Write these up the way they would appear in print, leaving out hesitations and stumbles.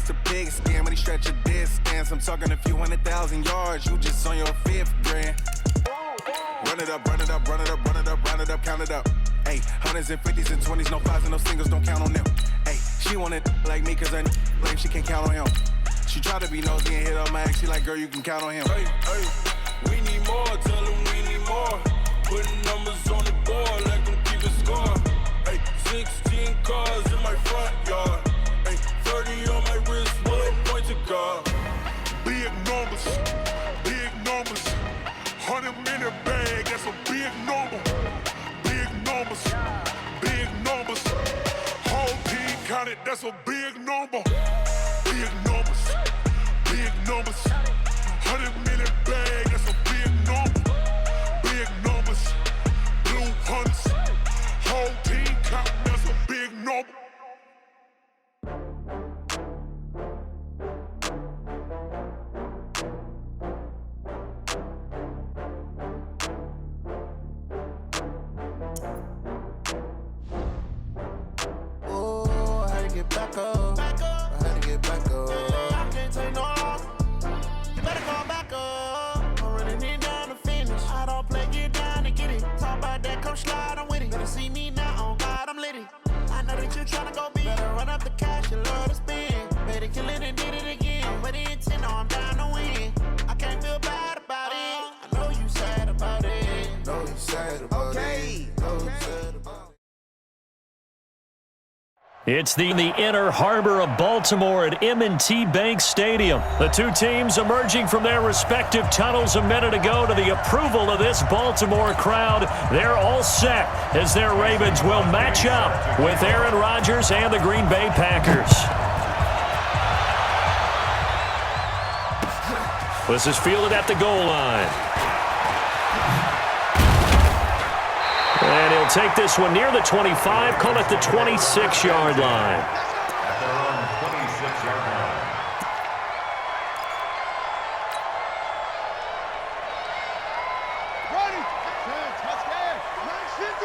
to pigskin when he stretch a distance. I'm talking a few 100,000 yards. You just on your 5th grand. Run it up, run it up, run it up, run it up, run it up, count it up. Hey, hundreds and 50s and 20s, no 5s and no singles, don't count on them. Hey, she wanted like me cause her lame, she can't count on him. She tried to be nosy and hit up my ex, she like, girl, you can count on him. Hey, we need more, tell them we need more. Putting numbers on the board, let them keep it score. Hey, 16 cars in my front yard. Hey, 30 on my wrist, will point to God. Big numbers, 100-minute bag, that's a big number. Big numbers, whole team counted, that's a big number. Big numbers, 100-minute bag, that's a big number. Big numbers, blue hunts, whole team counting, that's a big number. Back up. I had to get back up. I can't take no loss. You better go back up. I'm running it down to finish. I don't play, get down to get it. Talk about that, come slide, I'm with it. Better see me now, on God, I'm litty. I know that you tryna go big. Better run up the cash, you love to spend. Better kill it and did it again. I'm with the intent, no, I'm down to win. I can't feel bad about it. I know you sad about it. Know you sad about it. Know you sad about it. It's the inner harbor of Baltimore at M&T Bank Stadium. The two teams emerging from their respective tunnels a minute ago to the approval of this Baltimore crowd. They're all set as their Ravens will match up with Aaron Rodgers and the Green Bay Packers. This is fielded at the goal line. And he'll take this one near the 25, call it the 26-yard line. At their own 26-yard line. Ready, touchdown,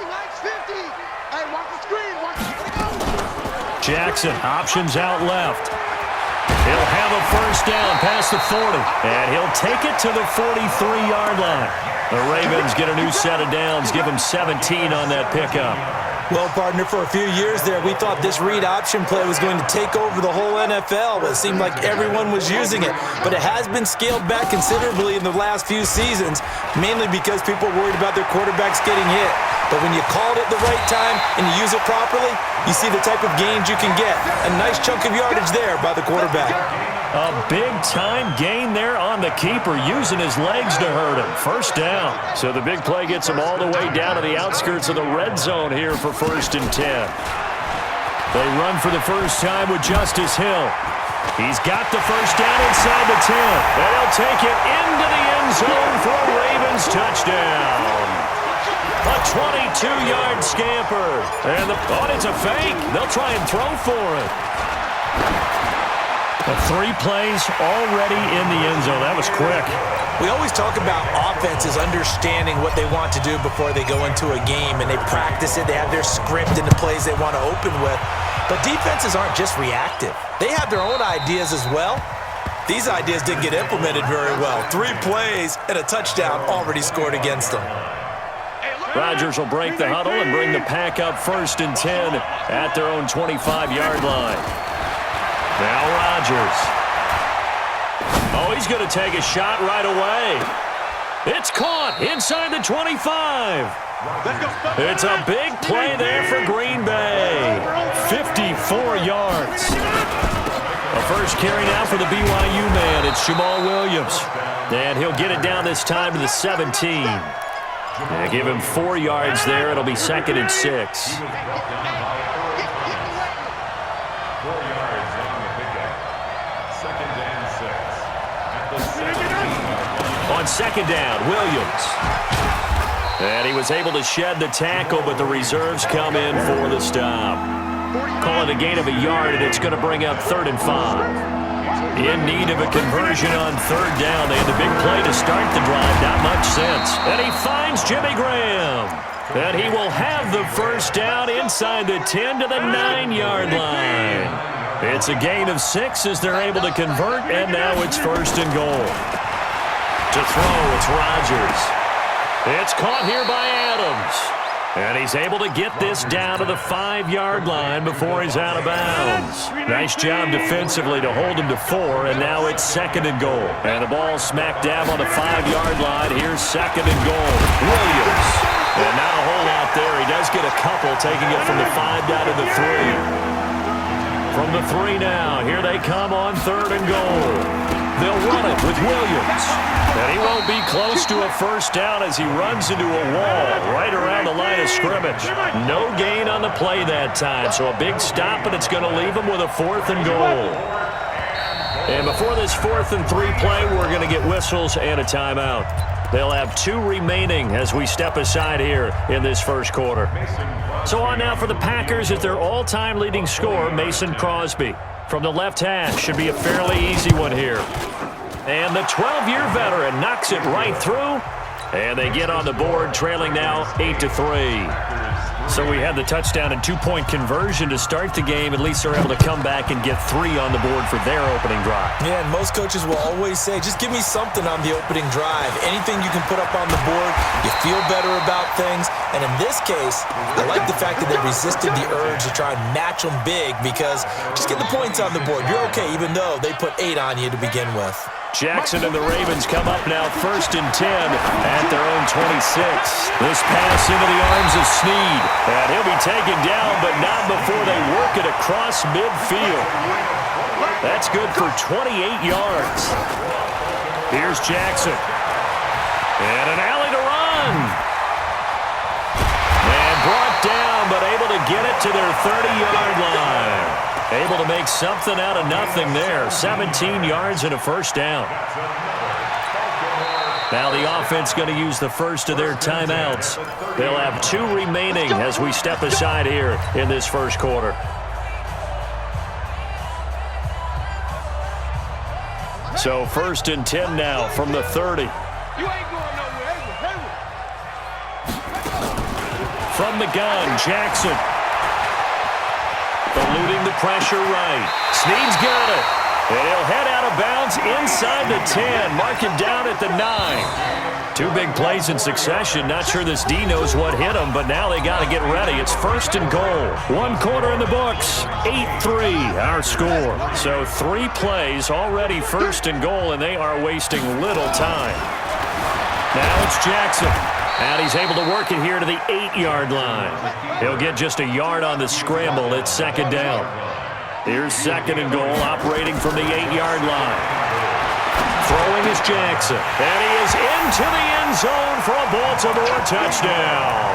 Max 50, hey, watch the screen, watch the Jackson, options out left. He'll have a first down past the 40, and he'll take it to the 43-yard line. The Ravens get a new set of downs, give them 17 on that pickup. Well, partner, for a few years there, we thought this read option play was going to take over the whole NFL. It seemed like everyone was using it, but it has been scaled back considerably in the last few seasons, mainly because people are worried about their quarterbacks getting hit. But when you call it at the right time and you use it properly, you see the type of gains you can get. A nice chunk of yardage there by the quarterback. A big-time gain there on the keeper, using his legs to hurt him. First down. So the big play gets him all the way down to the outskirts of the red zone here for 1st and 10. They run for the first time with Justice Hill. He's got the first down inside the 10. And he'll take it into the end zone for a Ravens touchdown. A 22-yard scamper. And it's a fake. They'll try and throw for it. 3 plays already in the end zone. That was quick. We always talk about offenses understanding what they want to do before they go into a game, and they practice it. They have their script and the plays they want to open with. But defenses aren't just reactive. They have their own ideas as well. These ideas didn't get implemented very well. 3 plays and a touchdown already scored against them. Rodgers will break the huddle and bring the pack up 1st and 10 at their own 25-yard line. Now Rodgers. Oh, he's going to take a shot right away. It's caught inside the 25. It's a big play there for Green Bay. 54 yards. A first carry now for the BYU man. It's Jamal Williams. And he'll get it down this time to the 17. Give him 4 yards there. It'll be 2nd and 6. On 2nd down, Williams. And he was able to shed the tackle, but the reserves come in for the stop. Call it a gain of a yard, and it's going to bring up 3rd and 5. In need of a conversion on 3rd down. They had the big play to start the drive, not much sense. And he finds Jimmy Graham. And he will have the first down inside the 10 to the 9-yard line. It's a gain of 6 as they're able to convert, and now it's first and goal. To throw, it's Rodgers. It's caught here by Adams. And he's able to get this down to the 5-yard line before he's out of bounds. Nice job defensively to hold him to 4, and now it's second and goal. And the ball smack dab on the 5-yard line. Here's second and goal. Williams. And not a whole lot there. He does get a couple, taking it from the 5 down to the 3. From the 3 now, here they come on third and goal. They'll run it with Williams. And he won't be close to a first down as he runs into a wall right around the line of scrimmage. No gain on the play that time, so a big stop, and it's going to leave him with a 4th and goal. And before this 4th and 3 play, we're going to get whistles and a timeout. They'll have 2 remaining as we step aside here in this first quarter. So on now for the Packers is their all-time leading scorer, Mason Crosby. From the left hash, should be a fairly easy one here. And the 12-year veteran knocks it right through. And they get on the board, trailing now 8-3. So we had the touchdown and 2-point conversion to start the game. At least they're able to come back and get 3 on the board for their opening drive. Yeah, and most coaches will always say, just give me something on the opening drive. Anything you can put up on the board, you feel better about things. And in this case, I like the fact that they resisted the urge to try and match them big because just get the points on the board. You're okay, even though they put 8 on you to begin with. Jackson and the Ravens come up now first and 10 at their own 26. This pass into the arms of Snead. And he'll be taken down, but not before they work it across midfield. That's good for 28 yards. Here's Jackson. And an alley to run. And brought down, but able to get it to their 30-yard line. Able to make something out of nothing there. 17 yards and a first down. Now the offense going to use the first of their timeouts. They'll have 2 remaining as we step aside here in this first quarter. So first and 10 now from the 30. From the gun, Jackson. Eluding the pressure right. Snead's got it. And he'll head out of bounds inside the 10. Mark him down at the 9. 2 big plays in succession. Not sure this D knows what hit him, but now they got to get ready. It's first and goal. 1 quarter in the books. 8-3 our score. So 3 plays already first and goal, and they are wasting little time. Now it's Jackson. And he's able to work it here to the 8-yard line. He'll get just a yard on the scramble. It's second down. Here's second and goal, operating from the 8-yard line. Throwing is Jackson. And he is into the end zone for a Baltimore touchdown.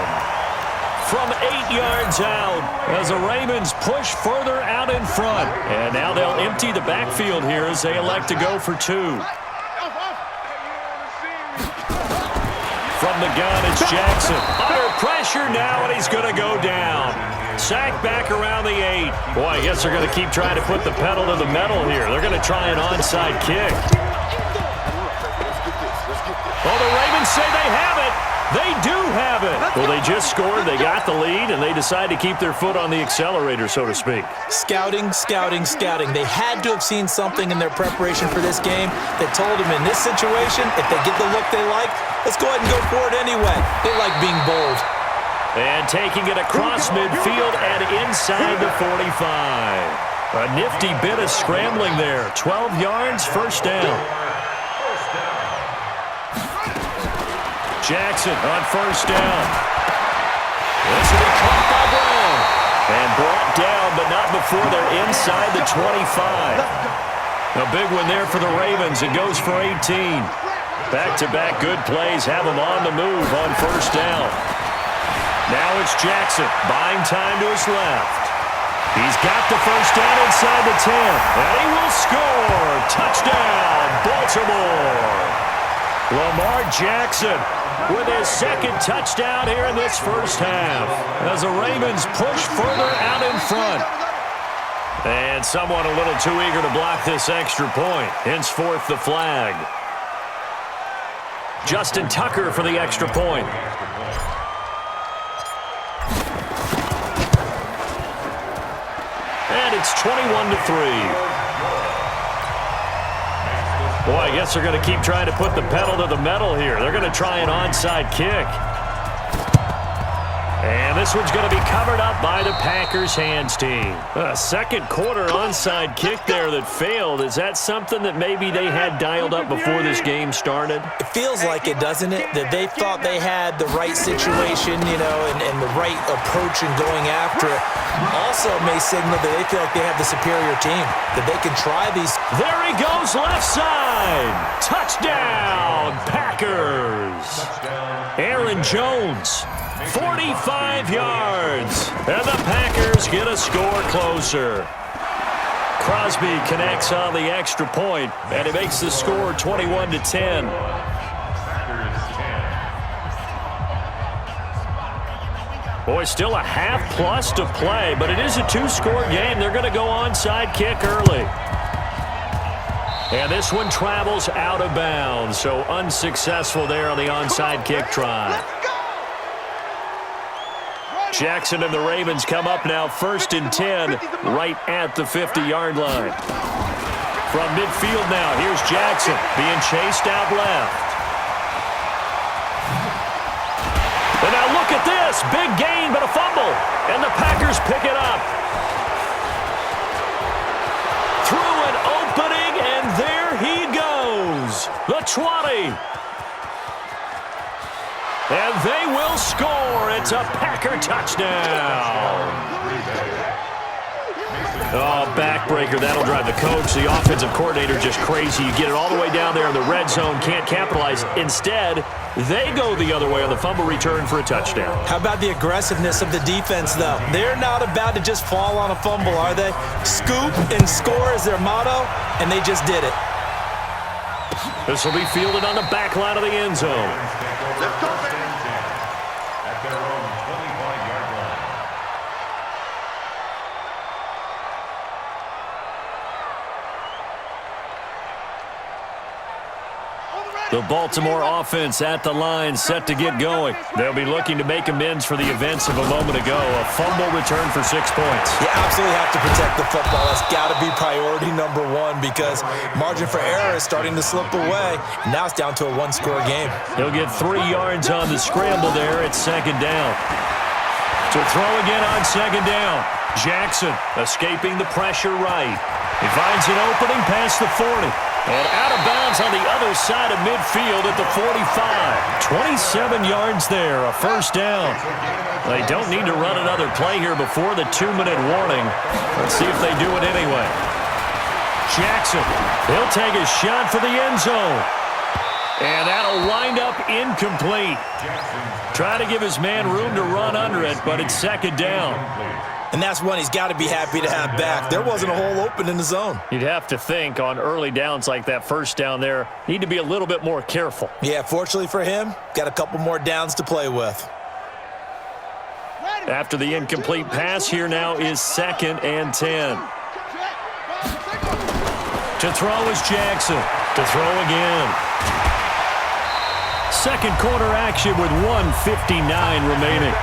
From 8 yards out as the Ravens push further out in front. And now they'll empty the backfield here as they elect to go for 2. From the gun, it's Jackson. Under pressure now, and he's going to go down. Sacked back around the 8. Boy, I guess they're going to keep trying to put the pedal to the metal here. They're going to try an onside kick. Well, the Ravens say they have it. They do have it. Well, they just scored. They got the lead, and they decide to keep their foot on the accelerator, so to speak. Scouting, scouting, scouting. They had to have seen something in their preparation for this game that told them in this situation, if they get the look they like, let's go ahead and go for it anyway. They like being bold. And taking it across midfield and inside the 45. A nifty bit of scrambling there. 12 yards, first down. Jackson on first down. This will be caught by Brown. And brought down, but not before they're inside the 25. A big one there for the Ravens. It goes for 18. Back-to-back good plays have them on the move on first down. Now it's Jackson, buying time to his left. He's got the first down inside the 10. And he will score. Touchdown, Baltimore. Lamar Jackson with his second touchdown here in this first half as the Ravens push further out in front. And someone a little too eager to block this extra point. Henceforth the flag. Justin Tucker for the extra point. And It's 21-3. Boy, I guess they're going to keep trying to put the pedal to the metal here. They're going to try an onside kick. And this one's going to be covered up by the Packers hands team. A second quarter onside kick there that failed. Is that something that maybe they had dialed up before this game started? It feels like it, doesn't it? That they thought they had the right situation, you know, and the right approach in going after it. Also may signal that they feel like they have the superior team, that they can try these. There he goes, left side. Touchdown, Packers. Aaron Jones, 45 yards. And the Packers get a score closer. Crosby connects on the extra point, and it makes the score 21-10. Boy, still a half plus to play, but it is a two-score game. They're going to go onside kick early. And this one travels out of bounds, so unsuccessful there on the onside kick try. Jackson and the Ravens come up now 1st and 10, right at the 50-yard line. From midfield now, here's Jackson being chased out left. And now look at this. Big gain, but a fumble. And the Packers pick it up. Through an opening, and there he goes. The 20. And they will score. It's a Packer touchdown. Oh, backbreaker. That'll drive the coach, the offensive coordinator, just crazy. You get it all the way down there in the red zone, can't capitalize. Instead, they go the other way on the fumble return for a touchdown. How about the aggressiveness of the defense, though? They're not about to just fall on a fumble, are they? Scoop and score is their motto, and they just did it. This will be fielded on the back line of the end zone. Let's go, baby. At their own 25-yard line. The Baltimore offense at the line, set to get going. They'll be looking to make amends for the events of a moment ago. A fumble return for 6 points. You absolutely have to protect the football. That's got to be priority number one because margin for error is starting to slip away. Now it's down to a one-score game. He'll get 3 yards on the scramble there at 2nd down. To throw again on 2nd down. Jackson escaping the pressure right. He finds an opening past the 40. And out of bounds on the other side of midfield at the 45. 27 yards there, a 1st down. They don't need to run another play here before the 2-minute warning. Let's see if they do it anyway. Jackson, he'll take a shot for the end zone. And that'll wind up incomplete. Try to give his man room to run under it, but it's 2nd down. And that's one he's got to be happy to have back. There wasn't a hole open in the zone. You'd have to think on early downs like that 1st down there, need to be a little bit more careful. Yeah, fortunately for him, got a couple more downs to play with. After the incomplete pass, here now is 2nd and 10. To throw is Jackson. To throw again. 2nd quarter action with 1:59 remaining.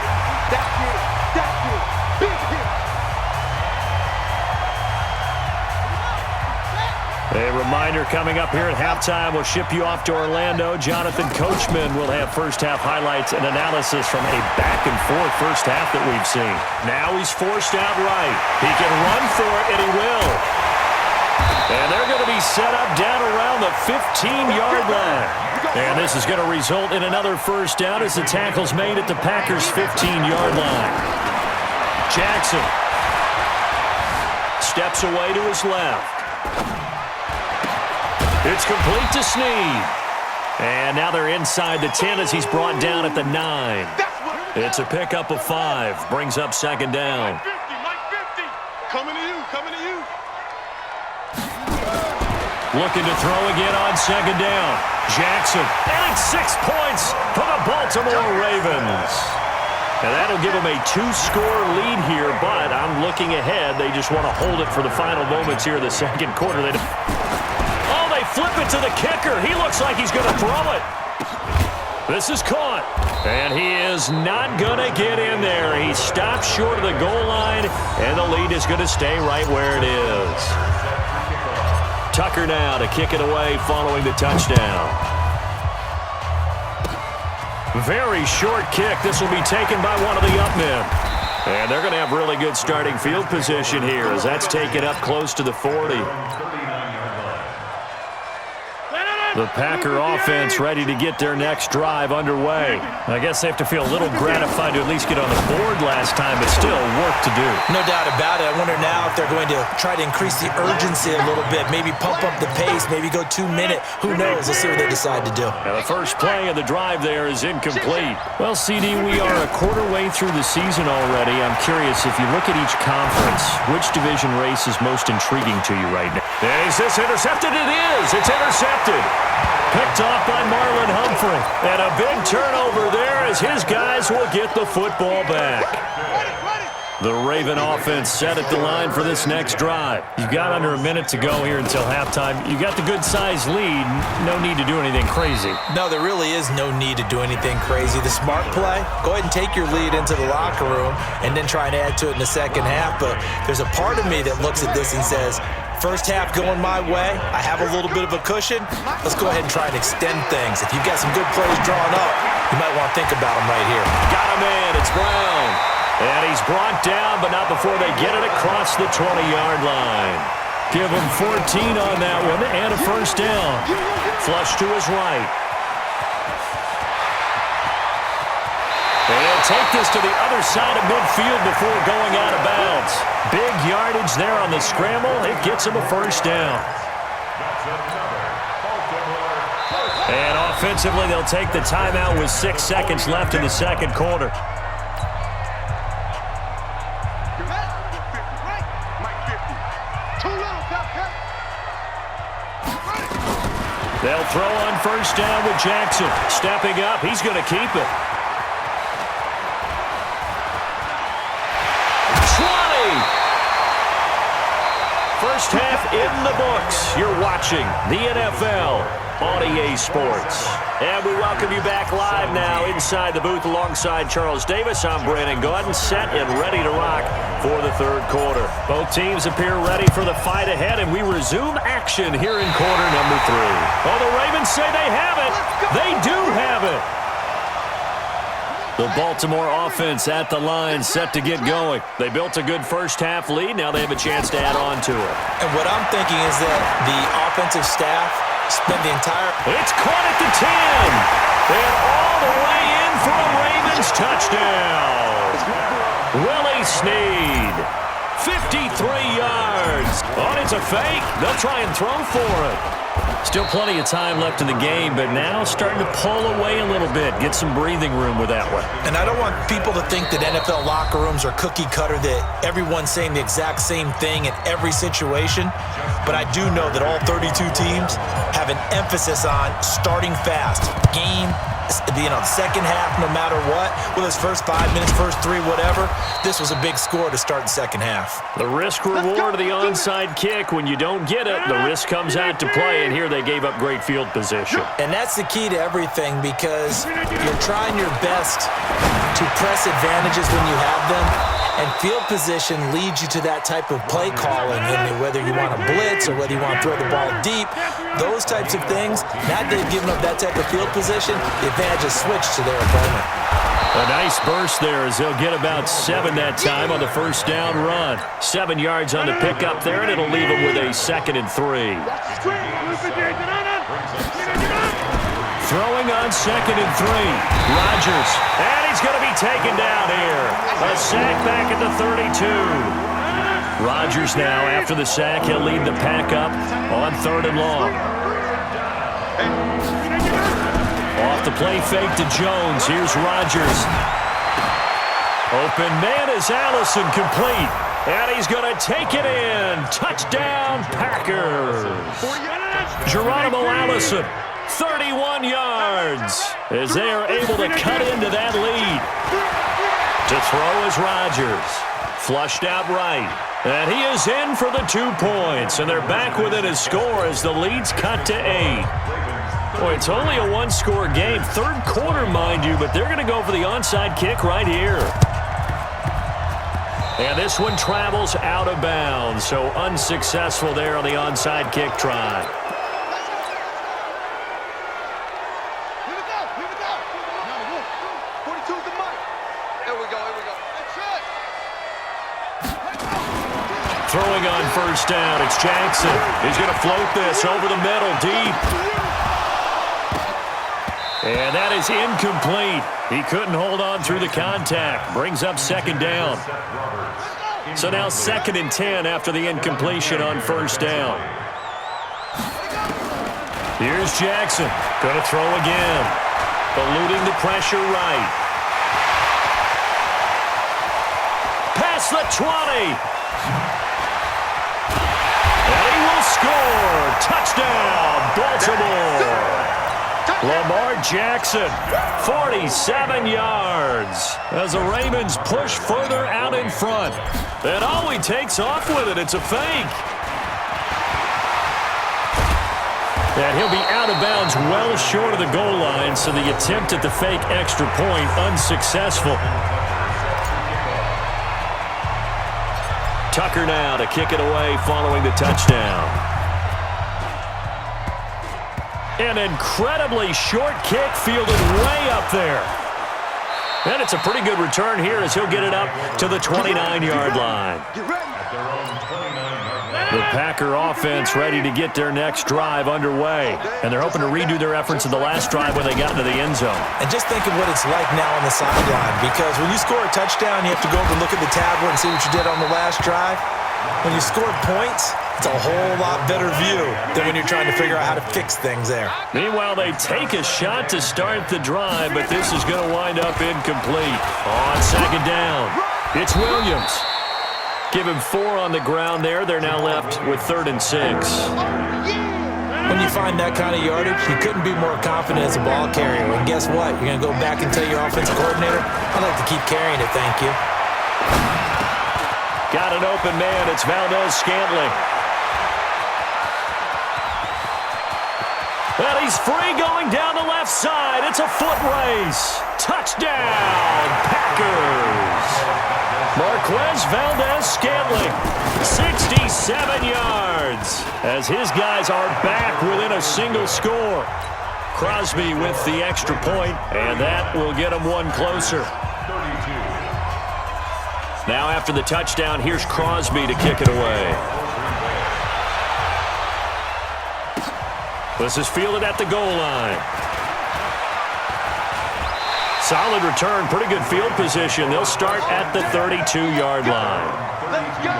A reminder coming up here at halftime. We'll ship you off to Orlando. Jonathan Coachman will have first-half highlights and analysis from a back-and-forth first half that we've seen. Now he's forced out right. He can run for it, and he will. And they're going to be set up down around the 15-yard line. And this is going to result in another 1st down as the tackle's made at the Packers' 15-yard line. Jackson steps away to his left. It's complete to Snead. And now they're inside the 10 as he's brought down at the 9. It's a pickup of 5. Brings up 2nd down. Mike 50. Coming to you, coming to you. Looking to throw again on 2nd down. Jackson. And it's 6 points for the Baltimore Ravens. And that'll give them a 2-score lead here, but I'm looking ahead. They just want to hold it for the final moments here in the 2nd quarter. They flip it to the kicker. He looks like he's going to throw it. This is caught. And he is not going to get in there. He stopped short of the goal line, and the lead is going to stay right where it is. Tucker now to kick it away following the touchdown. Very short kick. This will be taken by one of the up men. And they're going to have really good starting field position here as that's taken up close to the 40. The Packer offense ready to get their next drive underway. I guess they have to feel a little gratified to at least get on the board last time, but still work to do. No doubt about it. I wonder now if they're going to try to increase the urgency a little bit, maybe pump up the pace, maybe go 2 minute. Who knows? Let's see what they decide to do. Now the first play of the drive there is incomplete. Well, CD, we are a quarter way through the season already. I'm curious, if you look at each conference, which division race is most intriguing to you right now? Is this intercepted? It is. It's intercepted. Picked off by Marlon Humphrey. And a big turnover there as his guys will get the football back. The Raven offense set at the line for this next drive. You've got under a minute to go here until halftime. You got the good-sized lead. No need to do anything crazy. No, there really is no need to do anything crazy. The smart play, go ahead and take your lead into the locker room and then try and add to it in the second half. But there's a part of me that looks at this and says, first half going my way, I have a little bit of a cushion. Let's go ahead and try and extend things. If you've got some good plays drawn up, you might want to think about them right here. Got him in. It's Brown. And he's brought down, but not before they get it across the 20-yard line. Give him 14 on that one and a first down. Flush to his right. They'll take this to the other side of midfield before going out of bounds. Big yardage there on the scramble. It gets him a first down. And offensively, they'll take the timeout with 6 seconds left in the second quarter. They'll throw on first down with Jackson. Stepping up, he's going to keep it. 20! First half in the books. You're watching the NFL on EA Sports. And we welcome you back live now inside the booth alongside Charles Davis. I'm Brandon Gaudin, set and ready to rock for the third quarter. Both teams appear ready for the fight ahead, and we resume action here in quarter number 3. Oh, the Ravens say they have it. They do have it. The Baltimore offense at the line, set to get going. They built a good first half lead. Now they have a chance to add on to it. And what I'm thinking is that the offensive staff spent the entire... It's caught at the 10. And all the way in for a Ravens touchdown. Willie Snead, 53 yards. Oh, it's a fake. They'll try and throw for it. Still plenty of time left in the game, but now starting to pull away a little bit, get some breathing room with that one. And I don't want people to think that NFL locker rooms are cookie cutter, that everyone's saying the exact same thing in every situation. But I do know that all 32 teams have an emphasis on starting fast. Game, second half, no matter what, whether it's first 5 minutes, first 3, whatever, this was a big score to start the second half. The risk-reward of the onside kick, when you don't get it, the risk comes out to play, and here they gave up great field position. And that's the key to everything, because you're trying your best to press advantages when you have them, and field position leads you to that type of play calling, and whether you want to blitz or whether you want to throw the ball deep, those types of things, now that they've given up that type of field position, the advantage is switched to their opponent. A nice burst there as they'll get about 7 that time on the first down run. 7 yards on the pickup there, and it'll leave them with a 2nd and 3. Throwing on 2nd and 3. Rodgers, and he's going to be taken down here. A sack back at the 32. Rodgers now, after the sack, he'll lead the pack up on 3rd and long. Off the play fake to Jones. Here's Rodgers. Open man is Allison, complete. And he's going to take it in. Touchdown, Packers. Geronimo Allison, 31 yards, as they are able to cut into that lead. To throw is Rodgers. Flushed out right. And he is in for the 2 points. And they're back within a score as the lead's cut to 8. Boy, it's only a one-score game. Third quarter, mind you, but they're going to go for the onside kick right here. And this one travels out of bounds, so unsuccessful there on the onside kick try. Here we go. 42's the mark. Here we go. Throwing on first down, it's Jackson. He's going to float this over the middle, deep. And that is incomplete. He couldn't hold on through the contact. Brings up second down. So now 2nd and 10 after the incompletion on first down. Here's Jackson. Going to throw again. Eluding the pressure right. Past the 20. And he will score. Touchdown, Baltimore. Lamar Jackson, 47 yards. As the Ravens push further out in front. And oh, he takes off with it. It's a fake. And he'll be out of bounds well short of the goal line, so the attempt at the fake extra point unsuccessful. Tucker now to kick it away following the touchdown. An incredibly short kick fielded way up there. And it's a pretty good return here as he'll get it up to the 29-yard line. The Packer offense ready to get their next drive underway. And they're hoping to redo their efforts in the last drive when they got into the end zone. And just think of what it's like now on the sideline, because when you score a touchdown, you have to go over and look at the tablet and see what you did on the last drive. When you scored points, it's a whole lot better view than when you're trying to figure out how to fix things there. Meanwhile, they take a shot to start the drive, but this is going to wind up incomplete. On second down, it's Williams. Give him 4 on the ground there. They're now left with 3rd and 6. When you find that kind of yardage, you couldn't be more confident as a ball carrier. And guess what? You're going to go back and tell your offensive coordinator, I'd like to keep carrying it, thank you. Got an open man. It's Valdez-Scantling. And he's free going down the left side. It's a foot race. Touchdown, Packers. Marquez Valdez-Scantling, 67 yards. As his guys are back within a single score. Crosby with the extra point, and that will get him one closer. Now after the touchdown, here's Crosby to kick it away. This is fielded at the goal line. Solid return, pretty good field position. They'll start at the 32-yard line. Let's go.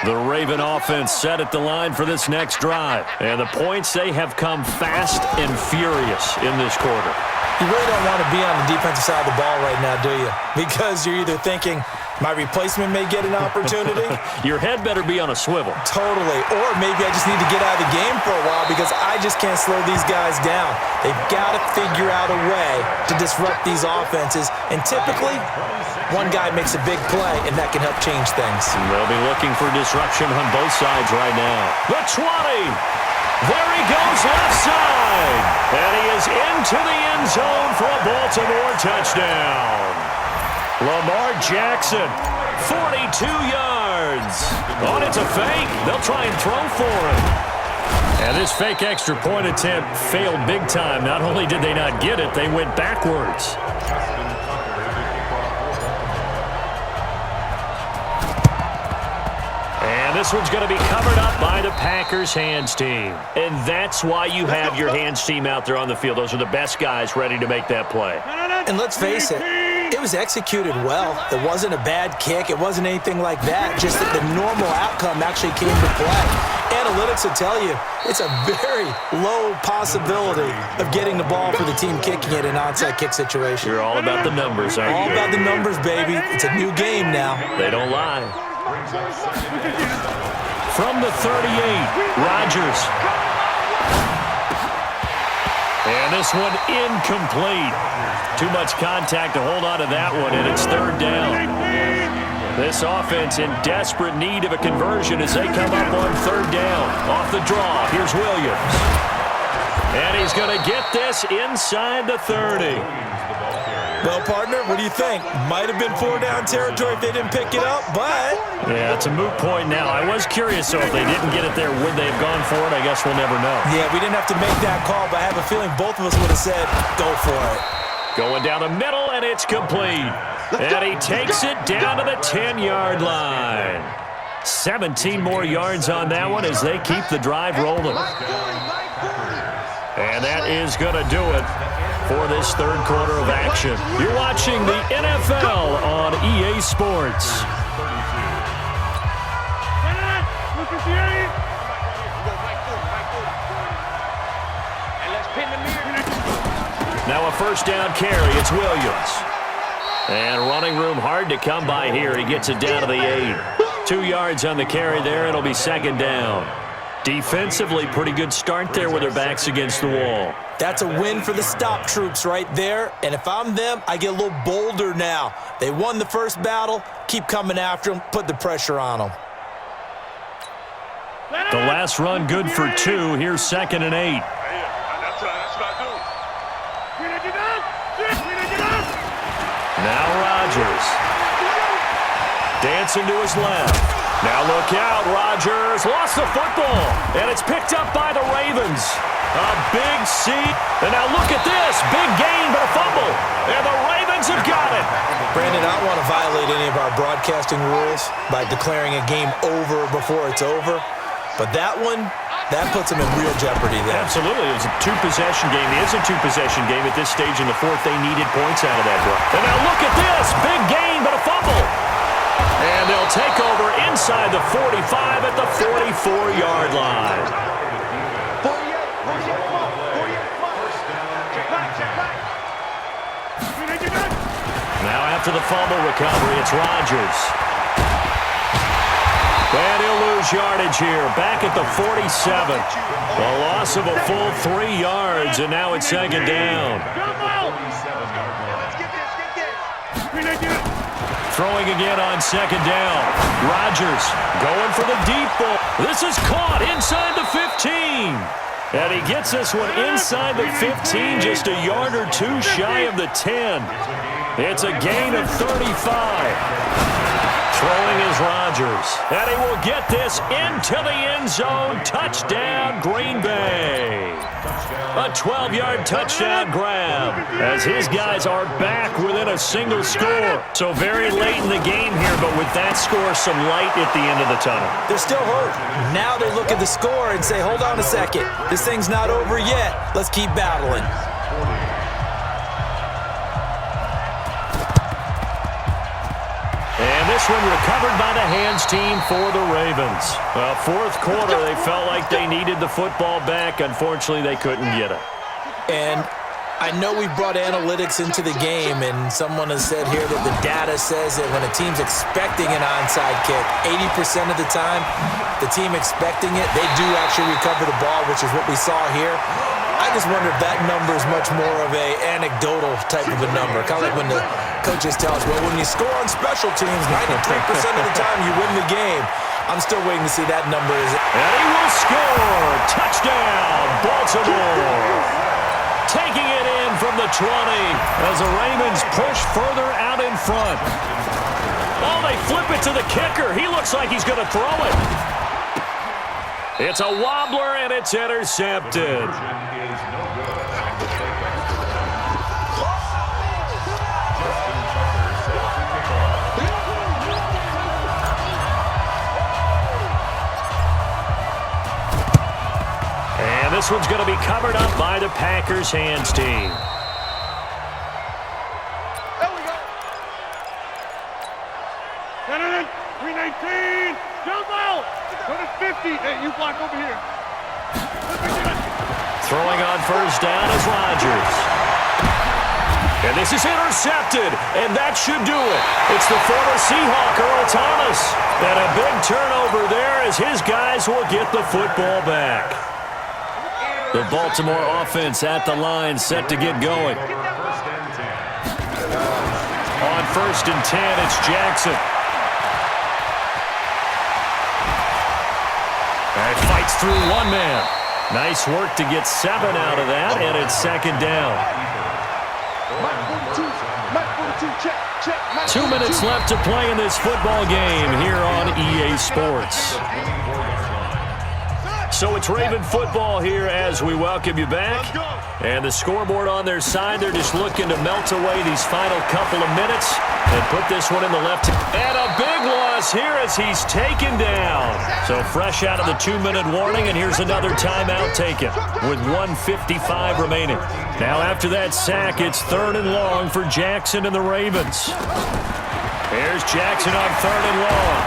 The Raven offense set at the line for this next drive. And the points, they have come fast and furious in this quarter. You really don't want to be on the defensive side of the ball right now, do you? Because you're either thinking, my replacement may get an opportunity. Your head better be on a swivel. Totally. Or maybe I just need to get out of the game for a while because I just can't slow these guys down. They've got to figure out a way to disrupt these offenses. And typically, one guy makes a big play, and that can help change things. They'll be looking for disruption on both sides right now. The 20. There he goes left side. And he is into the end zone for a Baltimore touchdown. Lamar Jackson, 42 yards. Oh, it's a fake. They'll try and throw for him. And this fake extra point attempt failed big time. Not only did they not get it, they went backwards. And this one's going to be covered up by the Packers hands team. And that's why you have your hands team out there on the field. Those are the best guys ready to make that play. And let's face it, it was executed well. It wasn't a bad kick. It wasn't anything like that. Just that the normal outcome actually came to play. Analytics will tell you it's a very low possibility of getting the ball for the team kicking it in an onside kick situation. You're all about the numbers, aren't you? All about the numbers, baby. It's a new game now. They don't lie. From the 38, Rodgers. And this one incomplete. Too much contact to hold on to that one, and it's 3rd down. This offense in desperate need of a conversion as they come up on third down. Off the draw, here's Williams. And he's going to get this inside the 30. Well, partner, what do you think? Might have been 4-down territory if they didn't pick it up, but... Yeah, it's a moot point now. I was curious, so if they didn't get it there, would they have gone for it? I guess we'll never know. Yeah, we didn't have to make that call, but I have a feeling both of us would have said, go for it. Going down the middle, and it's complete. And he takes it down to the 10-yard line. 17 more yards on that one as they keep the drive rolling. And that is going to do it for this third quarter of action. You're watching the NFL on EA Sports. Now a first down carry. It's Williams. And running room hard to come by here. He gets it down to the 8. 2 yards on the carry there. It'll be second down. Defensively, pretty good start there with their backs against the wall. That's a win for the stop troops right there. And if I'm them, I get a little bolder now. They won the first battle. Keep coming after them. Put the pressure on them. The last run good for 2. Here's second and 8. Now Rodgers. Dancing to his left. Now look out, Rodgers lost the football, and it's picked up by the Ravens. A big seat, and now look at this, big gain but a fumble, and the Ravens have got it. Brandon, I don't want to violate any of our broadcasting rules by declaring a game over before it's over, but that one, that puts them in real jeopardy there. Absolutely, it was a two-possession game. It is a two-possession game at this stage in the fourth. They needed points out of that run. And now look at this, big gain but a fumble. And they'll take over inside the 45 at the 44-yard line. Now after the fumble recovery, it's Rodgers. And he'll lose yardage here, back at the 47. A loss of a full 3 yards, and now it's second down. Throwing again on second down. Rodgers going for the deep ball. This is caught inside the 15. And he gets this one inside the 15, just a yard or two shy of the 10. It's a gain of 35. Throwing is Rodgers. And he will get this into the end zone. Touchdown, Green Bay. A 12-yard touchdown grab as his guys are back within a single score. So very late in the game here, but with that score, some light at the end of the tunnel. They're still hurt. Now they look at the score and say, hold on a second. This thing's not over yet. Let's keep battling. And this one recovered by the hands team for the Ravens. Fourth quarter, they felt like they needed the football back. Unfortunately, they couldn't get it. And I know we brought analytics into the game, and someone has said here that the data says that when a team's expecting an onside kick, 80% of the time, the team expecting it, they do actually recover the ball, which is what we saw here. I just wonder if that number is much more of a anecdotal type of a number. Kind of like when the coaches tell us, well, when you score on special teams, 93% of the time you win the game. I'm still waiting to see that number. And he will score. Touchdown, Baltimore. Taking it in from the 20 as the Ravens push further out in front. Oh, they flip it to the kicker. He looks like he's going to throw it. It's a wobbler, and it's intercepted. And this one's going to be covered up by the Packers hands team. There we go. 319. Jump out. Go to 50. Hey, you block over here. Throwing on first down is Rodgers. And this is intercepted, and that should do it. It's the former Seahawk, Earl Thomas. And a big turnover there as his guys will get the football back. The Baltimore offense at the line, set to get going. On first and 10, it's Jackson. Fights through one man. Nice work to get 7 out of that, and it's second down. 2 minutes left to play in this football game here on EA Sports. So it's Raven football here as we welcome you back. And the scoreboard on their side, they're just looking to melt away these final couple of minutes and put this one in the left. And a big loss here as he's taken down. So fresh out of the 2-minute warning, and here's another timeout taken with 1:55 remaining. Now after that sack, it's 3rd and long for Jackson and the Ravens. Here's Jackson on 3rd and long.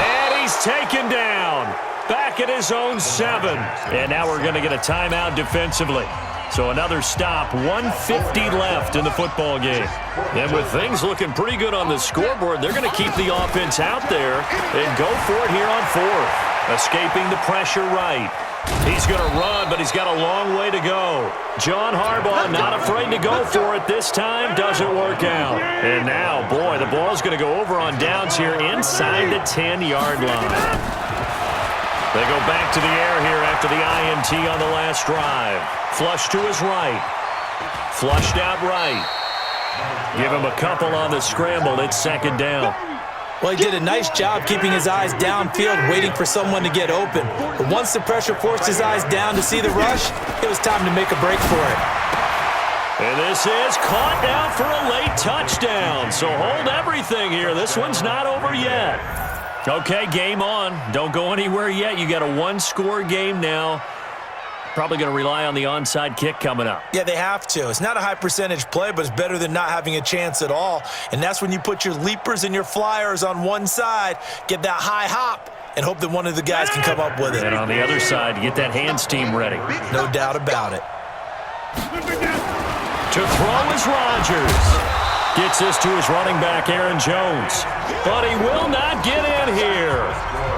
And he's taken down. Back at his own 7. And now we're going to get a timeout defensively. So another stop, 1:50 left in the football game. And with things looking pretty good on the scoreboard, they're going to keep the offense out there and go for it here on 4th. Escaping the pressure right. He's going to run, but he's got a long way to go. John Harbaugh not afraid to go for it this time. Doesn't work out. And now, boy, the ball's going to go over on downs here inside the 10-yard line. They go back to the air here after the INT on the last drive. Flush to his right. Flushed out right. Give him a couple on the scramble. It's second down. Well, he did a nice job keeping his eyes downfield, waiting for someone to get open. But once the pressure forced his eyes down to see the rush, it was time to make a break for it. And this is caught down for a late touchdown. So hold everything here. This one's not over yet. Okay, game on. Don't go anywhere yet. You got a 1-score game now. Probably going to rely on the onside kick coming up. Yeah, they have to. It's not a high-percentage play, but it's better than not having a chance at all. And that's when you put your leapers and your flyers on one side, get that high hop, and hope that one of the guys can come up with it. And on the other side, get that hands team ready. No doubt about it. To throw is Rodgers. Gets this to his running back, Aaron Jones. But he will not get in here.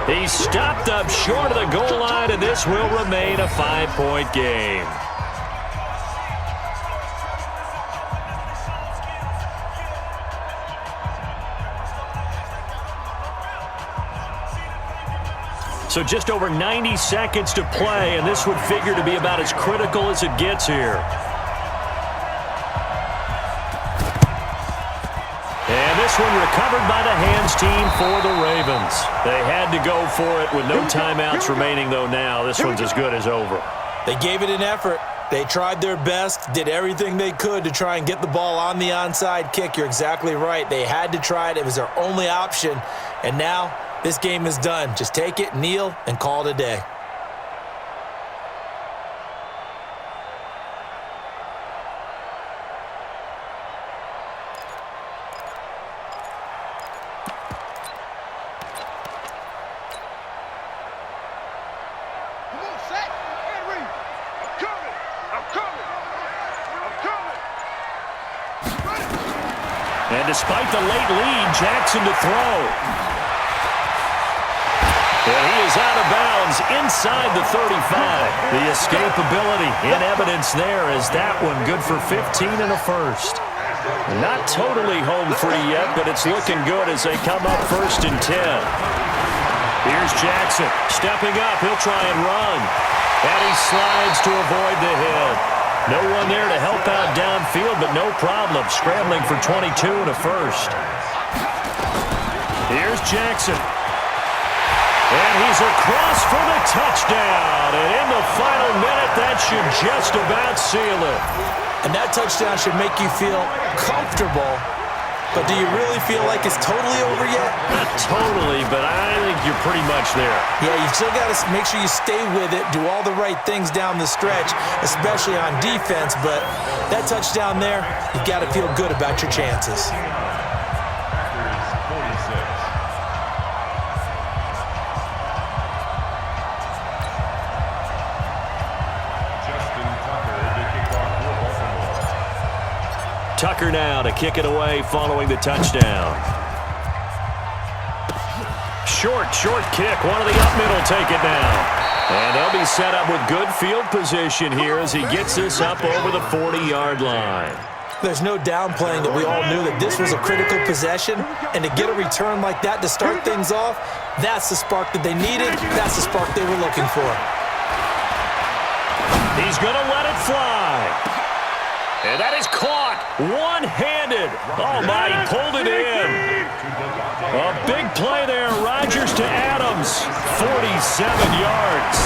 He's stopped up short of the goal line, and this will remain a 5-point game. So just over 90 seconds to play, and this would figure to be about as critical as it gets here. This one recovered by the hands team for the Ravens. They had to go for it with no timeouts remaining, though now. This one's as good as over. They gave it an effort. They tried their best, did everything they could to try and get the ball on the onside kick. You're exactly right. They had to try it. It was their only option. And now this game is done. Just take it, kneel, and call it a day. And despite the late lead, Jackson to throw. And he is out of bounds inside the 35. The escapability in evidence there as that one good for 15 and a first. Not totally home free yet, but it's looking good as they come up 1st and 10. Here's Jackson stepping up. He'll try and run. And he slides to avoid the hit. No one there to help out downfield, but no problem. Scrambling for 22 and a first. Here's Jackson. And he's across for the touchdown. And in the final minute, that should just about seal it. And that touchdown should make you feel comfortable. But do you really feel like it's totally over yet? Not totally, but I think you're pretty much there. Yeah, you still got to make sure you stay with it, do all the right things down the stretch, especially on defense. But that touchdown there, you've got to feel good about your chances. Tucker now to kick it away following the touchdown. Short kick. One of the up middle take it down. And they'll be set up with good field position here as he gets this up over the 40-yard line. There's no downplaying that we all knew that this was a critical possession, and to get a return like that to start things off, That's the spark that they needed. That's the spark they were looking for. He's going to let it fly. And that is caught one-handed. Oh, my, he pulled it in. A big play there. Rodgers to Adams. 47 yards.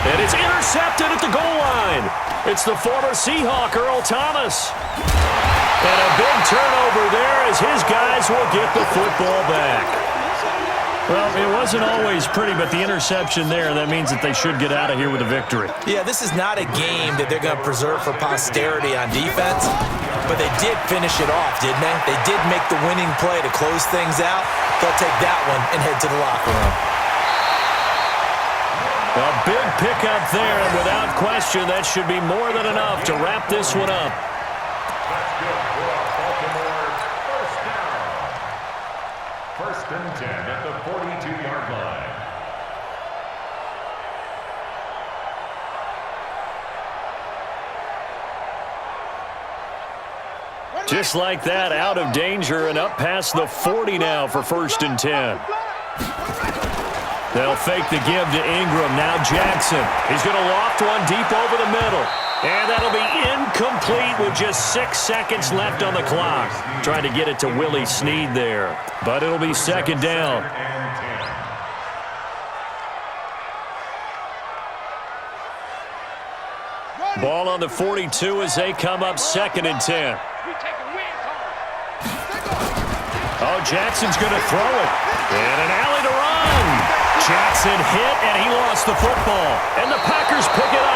And it's intercepted at the goal line. It's the former Seahawk, Earl Thomas. And a big turnover there as his guys will get the football back. Well, it wasn't always pretty, but the interception there, that means that they should get out of here with a victory. Yeah, this is not a game that they're going to preserve for posterity on defense, but they did finish it off, didn't they? They did make the winning play to close things out. They'll take that one and head to the locker room. A big pickup there, and without question, that should be more than enough to wrap this one up. First and 10 at the 42-yard line. Just like that, out of danger and up past the 40 now for first and 10. They'll fake the give to Ingram. Now Jackson. He's going to loft one deep over the middle. And that'll be incomplete with just 6 seconds left on the clock. Trying to get it to Willie Snead there. But it'll be second down. Ball on the 42 as they come up second and 10. Oh, Jackson's going to throw it. And an alley to run. Jackson hit, and he lost the football. And the Packers pick it up.